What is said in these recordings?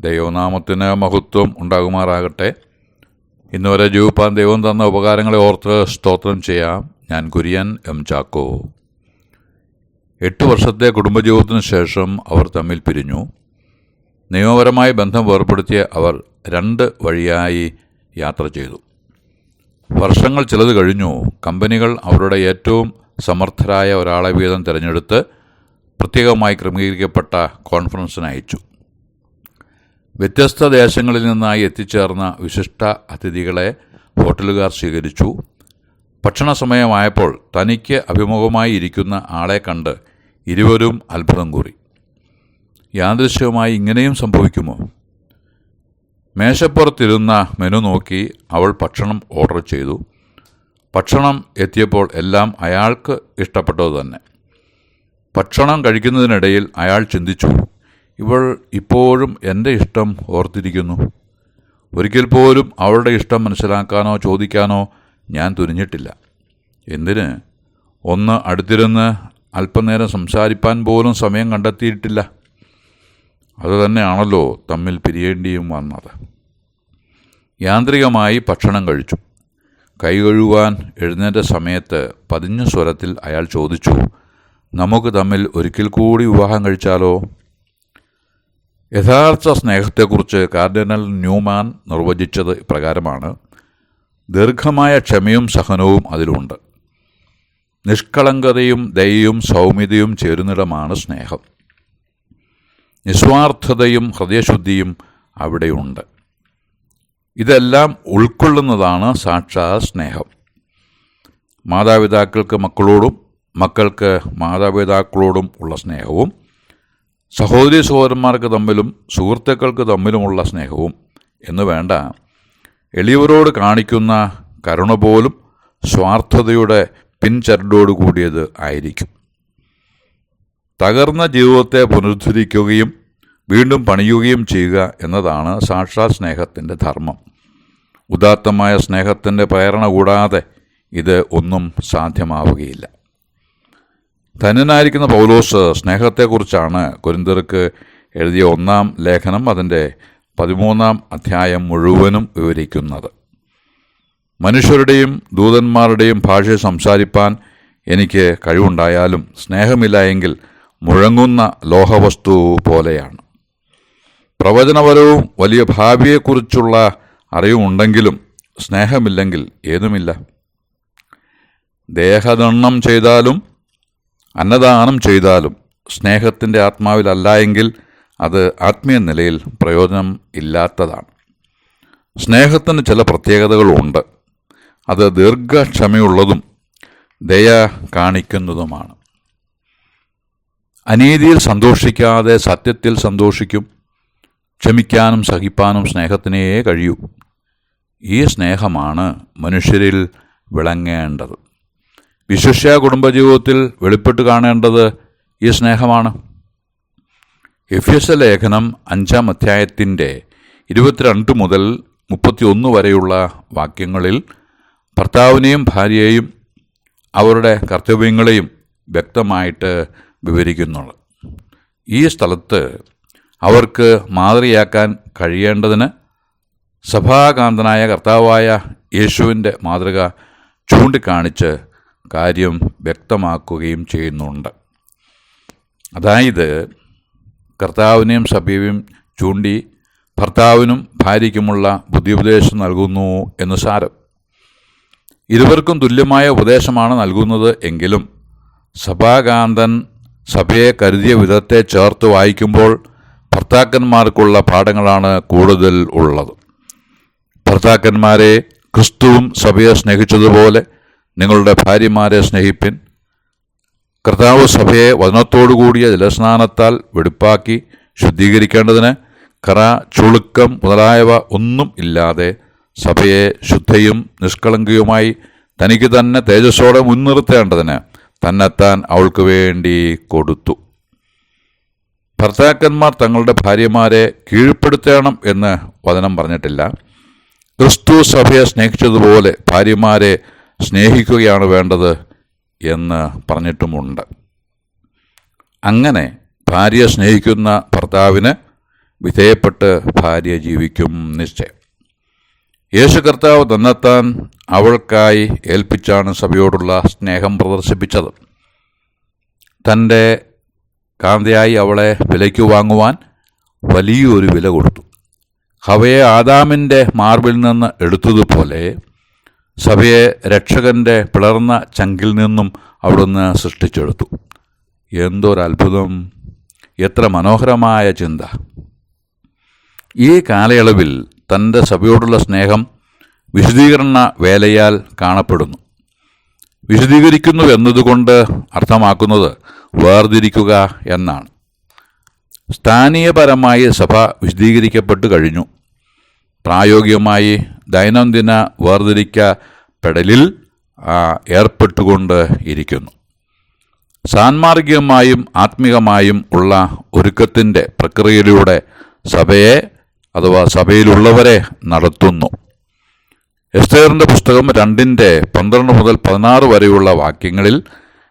ദൈവനാമത്തിന് മഹത്വം ഉണ്ടാകുമാറാകട്ടെ. ഇന്നുവരെ ജീവിപ്പാൻ ദൈവം തന്ന ഉപകാരങ്ങളെ ഓർത്ത് സ്തോത്രം ചെയ്യാം. ഞാൻ കുര്യൻ എം ചാക്കോ. 8 വർഷത്തെ കുടുംബജീവിതത്തിന് ശേഷം അവർ തമ്മിൽ പിരിഞ്ഞു. നിയമപരമായി ബന്ധം വേർപ്പെടുത്തിയ അവർ 2 വഴിയായി യാത്ര ചെയ്തു. വർഷങ്ങൾ ചിലത് കഴിഞ്ഞു. കമ്പനികൾ അവരുടെ ഏറ്റവും സമർത്ഥരായ ഒരാളെ വീതം തിരഞ്ഞെടുത്ത് പ്രത്യേകമായി ക്രമീകരിക്കപ്പെട്ട കോൺഫറൻസിന് അയച്ചു. വ്യത്യസ്ത ദേശങ്ങളിൽ നിന്നായി എത്തിച്ചേർന്ന വിശിഷ്ട അതിഥികളെ ഹോട്ടലുകാർ സ്വീകരിച്ചു. ഭക്ഷണ സമയമായപ്പോൾ തനിക്ക് അഭിമുഖമായി ഇരിക്കുന്ന ആളെ കണ്ട് ഇരുവരും അത്ഭുതം കൂറി. യാദൃശ്യമായി ഇങ്ങനെയും സംഭവിക്കുമോ? മേശപ്പുറത്തിരുന്ന മെനു നോക്കി അവൾ ഭക്ഷണം ഓർഡർ ചെയ്തു. ഭക്ഷണം എത്തിയപ്പോൾ എല്ലാം അയാൾക്ക് ഇഷ്ടപ്പെട്ടത് തന്നെ. ഭക്ഷണം കഴിക്കുന്നതിനിടയിൽ അയാൾ ചിന്തിച്ചു, ഇവൾ ഇപ്പോഴും എൻ്റെ ഇഷ്ടം ഓർത്തിരിക്കുന്നു. ഒരിക്കൽ പോലും അവളുടെ ഇഷ്ടം മനസ്സിലാക്കാനോ ചോദിക്കാനോ ഞാൻ തുനിഞ്ഞിട്ടില്ല. എന്തിന്, ഒന്ന് അടുത്തിരുന്ന് അല്പനേരം സംസാരിപ്പാൻ പോലും സമയം കണ്ടെത്തിയിട്ടില്ല. അതുതന്നെയാണല്ലോ തമ്മിൽ പിരിയേണ്ടിയും വന്നത്. യാന്ത്രികമായി ഭക്ഷണം കഴിച്ചു. കൈ കഴുകുവാൻ എഴുന്നേറ്റ സമയത്ത് പതിഞ്ഞ സ്വരത്തിൽ അയാൾ ചോദിച്ചു, നമുക്ക് തമ്മിൽ ഒരിക്കൽ കൂടി വിവാഹം കഴിച്ചാലോ? യഥാർത്ഥ സ്നേഹത്തെക്കുറിച്ച് കാർഡിനൽ ന്യൂമാൻ നിർവചിച്ചത് ഇപ്രകാരമാണ്: ദീർഘമായ ക്ഷമയും സഹനവും അതിലുണ്ട്. നിഷ്കളങ്കതയും ദയയും സൗമ്യതയും ചേരുന്നിടമാണ് സ്നേഹം. നിസ്വാർത്ഥതയും ഹൃദയശുദ്ധിയും അവിടെയുണ്ട്. ഇതെല്ലാം ഉൾക്കൊള്ളുന്നതാണ് സാക്ഷാത് സ്നേഹം. മാതാപിതാക്കൾക്ക് മക്കളോടും മക്കൾക്ക് മാതാപിതാക്കളോടും ഉള്ള സ്നേഹവും, സഹോദരി സഹോദരന്മാർക്ക് തമ്മിലും സുഹൃത്തുക്കൾക്ക് തമ്മിലുമുള്ള സ്നേഹവും എന്നു വേണ്ട, എളിയവരോട് കാണിക്കുന്ന കരുണ പോലും സ്വാർത്ഥതയുടെ പിൻചരടോടു കൂടിയത് ആയിരിക്കും. തകർന്ന ജീവിതത്തെ പുനരുദ്ധരിക്കുകയും വീണ്ടും പണിയുകയും ചെയ്യുക എന്നതാണ് സാക്ഷാത് സ്നേഹത്തിൻ്റെ ധർമ്മം. ഉദാത്തമായ സ്നേഹത്തിൻ്റെ പ്രേരണ കൂടാതെ ഇത് ഒന്നും സാധ്യമാവുകയില്ല. ധന്യനായിരിക്കുന്ന പൗലോസ് സ്നേഹത്തെക്കുറിച്ചാണ് കൊരിന്ത്യർക്ക് എഴുതിയ 1-ാം ലേഖനം അതിൻ്റെ 13-ാം അധ്യായം മുഴുവനും വിവരിക്കുന്നത്. മനുഷ്യരുടെയും ദൂതന്മാരുടെയും ഭാഷ സംസാരിപ്പാൻ എനിക്ക് കഴിവുണ്ടായാലും സ്നേഹമില്ല എങ്കിൽ മുഴങ്ങുന്ന ലോഹവസ്തു പോലെയാണ്. പ്രവചനപരവും വലിയ ഭാവിയെക്കുറിച്ചുള്ള അറിവുണ്ടെങ്കിലും സ്നേഹമില്ലെങ്കിൽ ഏതുമില്ല. ദേഹദണ്ണം ചെയ്താലും അന്നദാനം ചെയ്താലും സ്നേഹത്തിൻ്റെ ആത്മാവിലല്ല എങ്കിൽ അത് ആത്മീയ നിലയിൽ പ്രയോജനം ഇല്ലാത്തതാണ്. സ്നേഹത്തിന് ചില പ്രത്യേകതകളുണ്ട്. അത് ദീർഘക്ഷമയുള്ളതും ദയ കാണിക്കുന്നതുമാണ്. അനീതിയിൽ സന്തോഷിക്കാതെ സത്യത്തിൽ സന്തോഷിക്കും. ക്ഷമിക്കാനും സഹിപ്പാനും സ്നേഹത്തിനേ കഴിയൂ. ഈ സ്നേഹമാണ് മനുഷ്യരിൽ വിളങ്ങേണ്ടത്. വിശിഷ്യ കുടുംബജീവിതത്തിൽ വെളിപ്പെട്ട് കാണേണ്ടത് ഈ സ്നേഹമാണ്. എഫെസ്യ ലേഖനം 5-ാം അധ്യായത്തിൻ്റെ 22 മുതൽ 31 വരെയുള്ള വാക്യങ്ങളിൽ ഭർത്താവിനെയും ഭാര്യയെയും അവരുടെ കർത്തവ്യങ്ങളെയും വ്യക്തമായിട്ട് വിവരിക്കുന്നുള്ളു. ഈ സ്ഥലത്ത് അവർക്ക് മാതൃകയാക്കാൻ കഴിയേണ്ടതിന് സഭാകാന്തനായ കർത്താവായ യേശുവിൻ്റെ മാതൃക ചൂണ്ടിക്കാണിച്ച് കാര്യം വ്യക്തമാക്കുകയും ചെയ്യുന്നുണ്ട്. അതായത് കർത്താവിനെയും സഭയെയും ചൂണ്ടി ഭർത്താവിനും ഭാര്യയ്ക്കുമുള്ള ബുദ്ധിയുപദേശം നൽകുന്നു എന്ന് സാരം. ഇരുവർക്കും തുല്യമായ ഉപദേശമാണ് നൽകുന്നത് എങ്കിലും സഭാകാന്തൻ സഭയെ കരുതിയ വിധത്തെ ചേർത്ത് വായിക്കുമ്പോൾ ഭർത്താക്കന്മാർക്കുള്ള പാഠങ്ങളാണ് കൂടുതൽ ഉള്ളത്. ഭർത്താക്കന്മാരെ, ക്രിസ്തുവും സഭയെ സ്നേഹിച്ചതുപോലെ നിങ്ങളുടെ ഭാര്യമാരെ സ്നേഹിപ്പിൻ. കർത്താവ് സഭയെ വചനത്തോടുകൂടിയ ജലസ്നാനത്താൽ വെടിപ്പാക്കി ശുദ്ധീകരിക്കേണ്ടതിന് കറ, ചുളുക്കം മുതലായവ ഒന്നും ഇല്ലാതെ സഭയെ ശുദ്ധയും നിഷ്കളങ്കയുമായി തനിക്ക് തന്നെ തേജസ്സോടെ മുൻനിർത്തേണ്ടതിന് തന്നെത്താൻ അവൾക്ക് വേണ്ടി കൊടുത്തു. ഭർത്താക്കന്മാർ തങ്ങളുടെ ഭാര്യമാരെ കീഴ്പ്പെടുത്തണം എന്ന് വചനം പറഞ്ഞിട്ടില്ല. ക്രിസ്തു സഭയെ സ്നേഹിച്ചതുപോലെ ഭാര്യമാരെ സ്നേഹിക്കുകയാണ് വേണ്ടത് എന്ന് പറഞ്ഞിട്ടുമുണ്ട്. അങ്ങനെ ഭാര്യയെ സ്നേഹിക്കുന്ന ഭർത്താവിന് വിധേയപ്പെട്ട് ഭാര്യ ജീവിക്കും നിശ്ചയം. യേശു കർത്താവ് തന്നെത്താൻ അവൾക്കായി ഏൽപ്പിച്ചാണ് സഭയോടുള്ള സ്നേഹം പ്രദർശിപ്പിച്ചത്. തൻ്റെ കാന്തയായി അവളെ വിലയ്ക്ക് വാങ്ങുവാൻ വലിയൊരു വില കൊടുത്തു. ഹവയെ ആദാമിൻ്റെ മാർബിൽ നിന്ന് എടുത്തതുപോലെ സഭയെ രക്ഷകൻ്റെ പിളർന്ന ചങ്കിൽ നിന്നും അവിടുന്ന് സൃഷ്ടിച്ചെടുത്തു. എന്തൊരത്ഭുതം! എത്ര മനോഹരമായ ചിന്ത! ഈ കാലയളവിൽ തൻ്റെ സഭയോടുള്ള സ്നേഹം വിശദീകരണ വേലയാൽ കാണപ്പെടുന്നു. വിശദീകരിക്കുന്നു എന്നതുകൊണ്ട് അർത്ഥമാക്കുന്നത് വേർതിരിക്കുക എന്നാണ്. സ്ഥാനീയപരമായി സഭ വിശദീകരിക്കപ്പെട്ടു കഴിഞ്ഞു. പ്രായോഗികമായി ദൈനംദിന വേർതിരിക്കപ്പെടലിൽ ഏർപ്പെട്ടുകൊണ്ട് ഇരിക്കുന്നു. സാൻമാർഗികമായും ആത്മീകമായും ഉള്ള ഒരുക്കത്തിൻ്റെ പ്രക്രിയയിലൂടെ സഭയെ അഥവാ സഭയിലുള്ളവരെ നടത്തുന്നു. എസ്തേറിൻ്റെ പുസ്തകം 2:12 മുതൽ 16 വരെയുള്ള വാക്യങ്ങളിൽ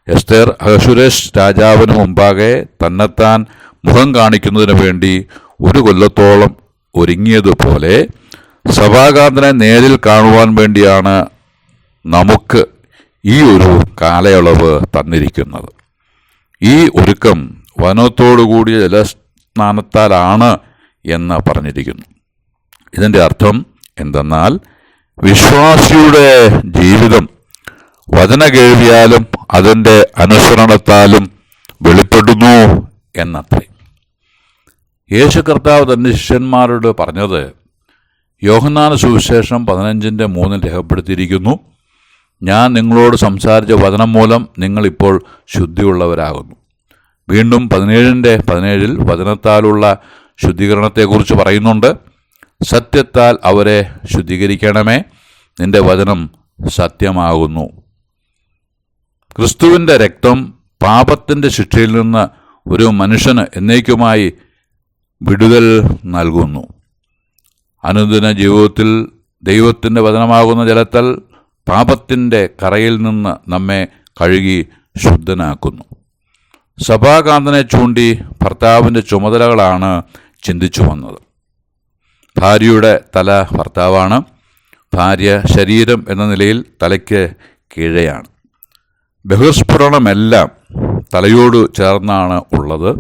എസ്തേർ അഹശ്വേരോശ് രാജാവിന് മുമ്പാകെ തന്നെത്താൻ മുഖം കാണിക്കുന്നതിന് വേണ്ടി 1 കൊല്ലത്തോളം ഒരുങ്ങിയതുപോലെ സഭാകാന്തനെ നേരിൽ കാണുവാൻ വേണ്ടിയാണ് നമുക്ക് ഈ ഒരു കാലയളവ് തന്നിരിക്കുന്നത്. ഈ ഒരുക്കം വനത്തോടുകൂടിയ ജലസ്നാനത്താലാണ് എന്ന് പറഞ്ഞിരിക്കുന്നു. ഇതിൻ്റെ അർത്ഥം എന്തെന്നാൽ വിശ്വാസിയുടെ ജീവിതം വചനകേൾവിയാലും അതിൻ്റെ അനുസരണത്താലും വെളിപ്പെടുന്നു എന്നത്രേ. യേശു കർത്താവ് തൻ്റെ ശിഷ്യന്മാരോട് പറഞ്ഞത് യോഹന്നാന് സുവിശേഷം 15:3 രേഖപ്പെടുത്തിയിരിക്കുന്നു. ഞാൻ നിങ്ങളോട് സംസാരിച്ച വചനം മൂലം നിങ്ങളിപ്പോൾ ശുദ്ധിയുള്ളവരാകുന്നു. വീണ്ടും 17:17 വചനത്താലുള്ള ശുദ്ധീകരണത്തെക്കുറിച്ച് പറയുന്നുണ്ട്. സത്യത്താൽ അവരെ ശുദ്ധീകരിക്കണമേ, നിന്റെ വചനം സത്യമാകുന്നു. ക്രിസ്തുവിൻ്റെ രക്തം പാപത്തിൻ്റെ ശിക്ഷയിൽ നിന്ന് ഒരു മനുഷ്യന് എന്നേക്കുമായി വിടുതൽ നൽകുന്നു. അനുദിന ജീവിതത്തിൽ ദൈവത്തിൻ്റെ വചനമാകുന്ന ജലത്താൽ പാപത്തിൻ്റെ കറയിൽ നിന്ന് നമ്മെ കഴുകി ശുദ്ധനാക്കുന്നു. സഭാകാന്തനെ ചൂണ്ടി ഭർത്താവിൻ്റെ ചുമതലകളാണ് ചിന്തിച്ചു വന്നത്. ഭാര്യയുടെ തല ഭർത്താവാണ്. ഭാര്യ ശരീരം എന്ന നിലയിൽ തലയ്ക്ക് കീഴെയാണ്. ബഹിർസ്ഫുരണമെല്ലാം തലയോട് ചേർന്നാണ് ഉള്ളത്.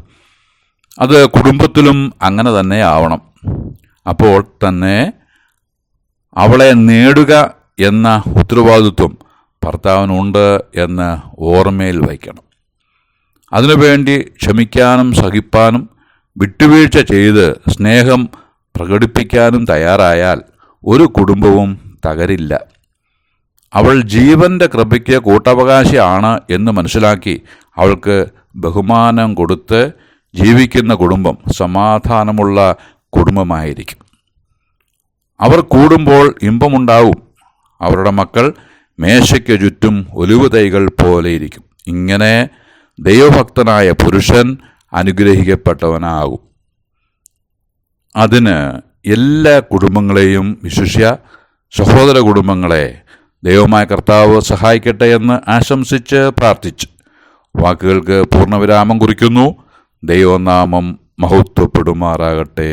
അത് കുടുംബത്തിലും അങ്ങനെ തന്നെ ആവണം. അപ്പോൾ തന്നെ അവളെ നേടുക എന്ന ഉത്തരവാദിത്വം ഭർത്താവിനുണ്ട് എന്ന് ഓർമ്മയിൽ വയ്ക്കണം. അതിനുവേണ്ടി ക്ഷമിക്കാനും സഹിപ്പാനും വിട്ടുവീഴ്ച ചെയ്ത് സ്നേഹം പ്രകടിപ്പിക്കാനും തയ്യാറായാൽ ഒരു കുടുംബവും തകരില്ല. അവൾ ജീവൻ്റെ കൃപയ്ക്ക് കൂട്ടവകാശിയാണ് എന്ന് മനസ്സിലാക്കി അവൾക്ക് ബഹുമാനം കൊടുത്ത് ജീവിക്കുന്ന കുടുംബം സമാധാനമുള്ള കുടുംബമായിരിക്കും. അവർ കൂടുമ്പോൾ ഇമ്പമുണ്ടാവും. അവരുടെ മക്കൾ മേശയ്ക്ക് ചുറ്റും ഒലിവ് തൈകൾ പോലെയിരിക്കും. ഇങ്ങനെ ദൈവഭക്തനായ പുരുഷൻ അനുഗ്രഹിക്കപ്പെട്ടവനാകും. അതിന് എല്ലാ കുടുംബങ്ങളെയും, വിശിഷ്യ സഹോദര കുടുംബങ്ങളെ ദൈവമായ കർത്താവ് സഹായിക്കട്ടെ എന്ന് ആശംസിച്ച് പ്രാർത്ഥിച്ച് വാക്കുകൾക്ക് പൂർണ്ണവിരാമം കുറിക്കുന്നു. ദൈവനാമം മഹത്വപ്പെടുമാറാകട്ടെ.